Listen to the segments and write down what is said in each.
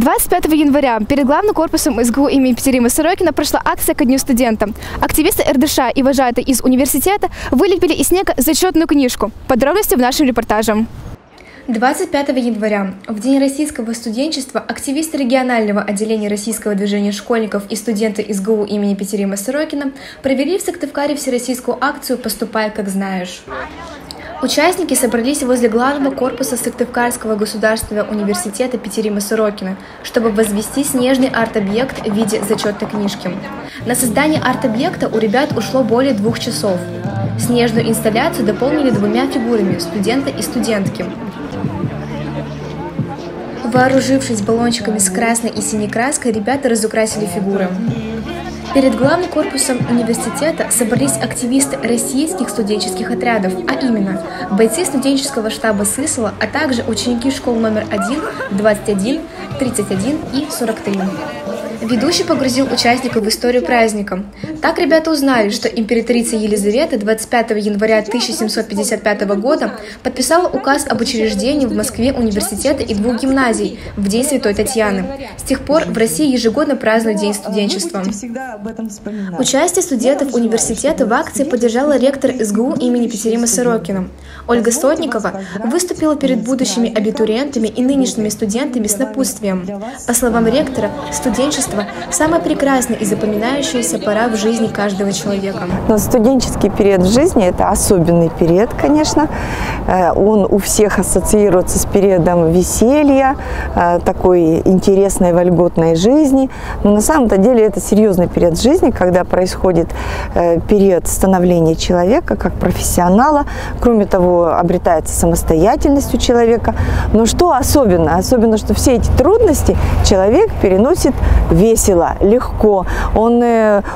25 января перед главным корпусом СГУ имени Петерима Сорокина прошла акция ко Дню студента. Активисты РДШ и вожатые из университета вылепили из снега зачетную книжку. Подробности в нашем репортаже. 25 января, в День российского студенчества, активисты регионального отделения российского движения школьников и студенты СГУ имени Петерима Сорокина провели в Сыктывкаре всероссийскую акцию «Поступай, как знаешь». Участники собрались возле главного корпуса Сыктывкарского государственного университета Петерима Сорокина, чтобы возвести снежный арт-объект в виде зачетной книжки. На создание арт-объекта у ребят ушло более 2 часов. Снежную инсталляцию дополнили 2 фигурами – студента и студентки. Вооружившись баллончиками с красной и синей краской, ребята разукрасили фигуры. Перед главным корпусом университета собрались активисты российских студенческих отрядов, а именно бойцы студенческого штаба СИСЛа, а также ученики школ номер 1, 21, 31 и 43. Ведущий погрузил участников в историю праздника. Так ребята узнали, что императрица Елизавета 25 января 1755 года подписала указ об учреждении в Москве университета и 2 гимназий в День Святой Татьяны. С тех пор в России ежегодно празднуют День студенчества. Участие студентов университета в акции поддержала ректор СГУ имени Петерима Сорокина. Ольга Сотникова выступила перед будущими абитуриентами и нынешними студентами с напутствием. По словам ректора, студенчество – самая прекрасная и запоминающаяся пора в жизни каждого человека. Но студенческий период в жизни – это особенный период, конечно. Он у всех ассоциируется с периодом веселья, такой интересной, вольготной жизни. Но на самом-то деле это серьезный период жизни, когда происходит период становления человека как профессионала. Кроме того, обретается самостоятельность у человека. Но что особенно? Особенно, что все эти трудности человек переносит весело, легко. Он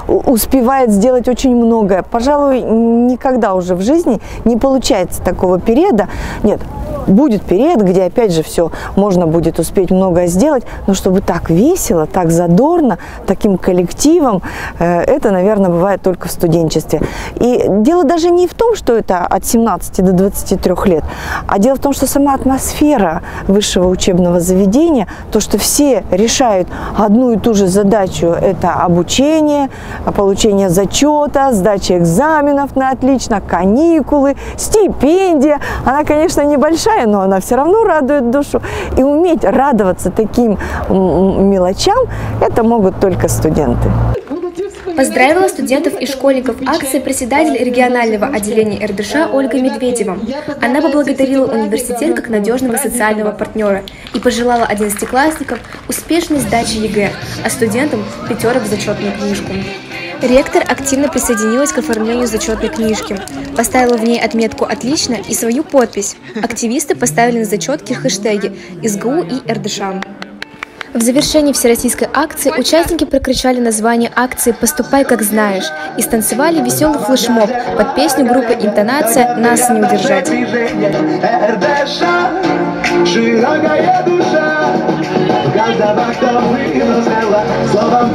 успевает сделать очень многое. Пожалуй, никогда уже в жизни не получается такого периода. Нет, будет период, где опять же все можно будет успеть многое сделать, но чтобы так весело, так задорно, таким коллективом, это, наверное, бывает только в студенчестве. И дело даже не в том, что это от 17 до 23 лет, а дело в том, что сама атмосфера высшего учебного заведения, то, что все решают одну и ту же задачу, это обучение, получение зачета, сдача экзаменов на отлично, каникулы, стипендия, она, конечно, небольшая, но она все равно радует душу. И уметь радоваться таким мелочам, это могут только студенты. Поздравила студентов и школьников акции председатель регионального отделения РДШ Ольга Медведева. Она поблагодарила университет как надежного социального партнера и пожелала 11-классникам успешной сдачи ЕГЭ, а студентам – 5 в зачетную книжку. Ректор активно присоединилась к оформлению зачетной книжки, поставила в ней отметку «Отлично» и свою подпись. Активисты поставили на зачетке хэштеги СГУ и РДШ. В завершении всероссийской акции участники прокричали название акции «Поступай, как знаешь» и станцевали веселый флешмоб под песню группы «Интонация» «Нас не удержать». Широкая душа, каждого, кто выносила словом